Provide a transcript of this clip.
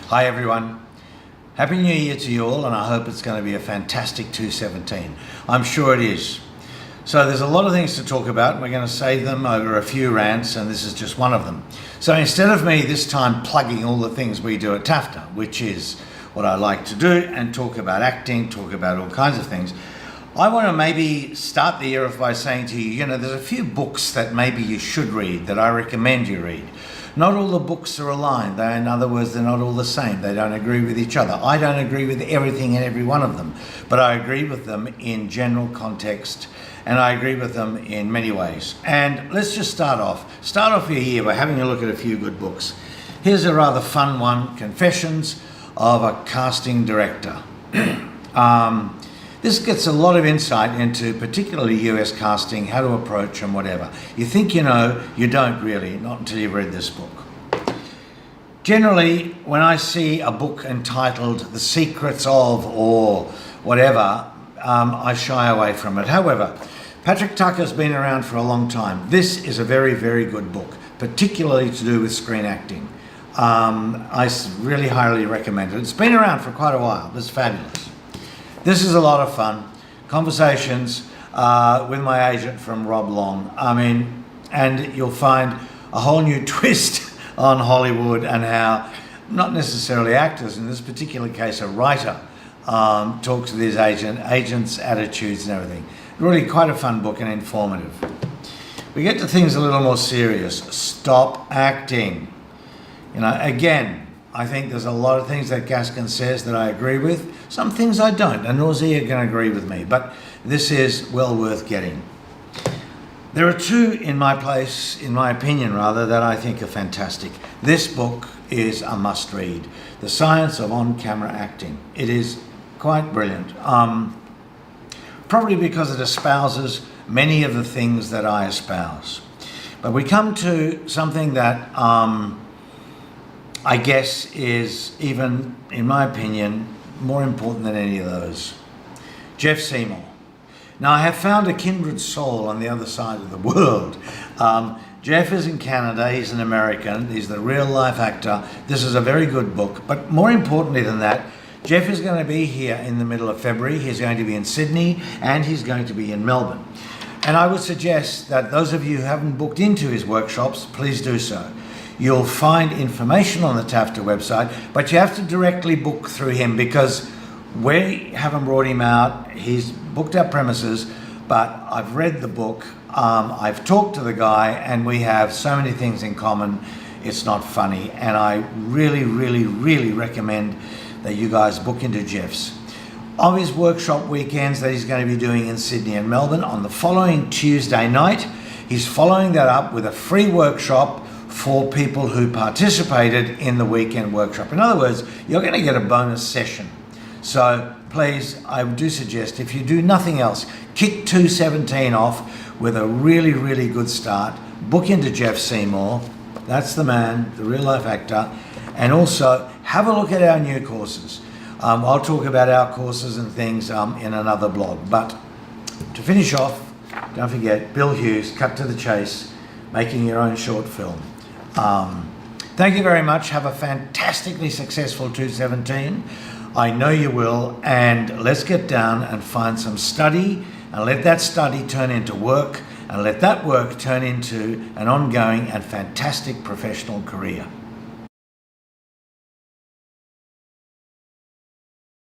Hi everyone. Happy New Year to you all, and I hope it's going to be a fantastic 2017. I'm sure it is. So there's a lot of things to talk about, and we're going to save them over a few rants, and this is just one of them. So instead of me this time plugging all the things we do at TAFTA, which is what I like to do, and talk about acting, talk about all kinds of things, I want to maybe start the year off by saying to you, there's a few books that maybe you should read, that I recommend you read. Not all the books are aligned. In other words, they're not all the same. They don't agree with each other. I don't agree with everything and every one of them, but I agree with them in general context, and I agree with them in many ways. And let's just start off your year by having a look at a few good books. Here's a rather fun one, Confessions of a Casting Director. This gets a lot of insight into particularly US casting, how to approach and whatever. You think you know, you don't really, not until you've read this book. Generally, when I see a book entitled The Secrets of or whatever, I shy away from it. However, Patrick Tucker's been around for a long time. This is a very, very good book, particularly to do with screen acting. I really highly recommend it. It's been around for quite a while. It's fabulous. This is a lot of fun. Conversations with my agent from Rob Long. And you'll find a whole new twist on Hollywood and how, not necessarily actors, in this particular case a writer, talks with his agent's attitudes and everything. Really quite a fun book and informative. We get to things a little more serious. Stop acting. Again, I think there's a lot of things that Gaskin says that I agree with. Some things I don't, and nor is he going to agree with me, but this is well worth getting. There are two in my opinion, that I think are fantastic. This book is a must-read. The Science of On-Camera Acting. It is quite brilliant. Probably because it espouses many of the things that I espouse. But we come to something that I guess is even, in my opinion, more important than any of those. Jeff Seymour. Now, I have found a kindred soul on the other side of the world. Jeff is in Canada, he's an American, he's the real life actor. This is a very good book, but more importantly than that, Jeff is going to be here in the middle of February. He's going to be in Sydney, and he's going to be in Melbourne. And I would suggest that those of you who haven't booked into his workshops, please do so. You'll find information on the TAFTA website, but you have to directly book through him because we haven't brought him out. He's booked our premises, but I've read the book. I've talked to the guy, and we have so many things in common. It's not funny, and I really, really, really recommend that you guys book into Jeff's. Of his workshop weekends that he's going to be doing in Sydney and Melbourne, on the following Tuesday night, he's following that up with a free workshop for people who participated in the weekend workshop. In other words, you're going to get a bonus session. So please, I do suggest, if you do nothing else, kick 2017 off with a really, really good start. Book into Jeff Seymour. That's the man, the real life actor. And also have a look at our new courses. I'll talk about our courses and things in another blog. But to finish off, don't forget, Bill Hughes, Cut to the Chase, making your own short film. Thank you very much. Have a fantastically successful 2017. I know you will. And let's get down and find some study and let that study turn into work and let that work turn into an ongoing and fantastic professional career.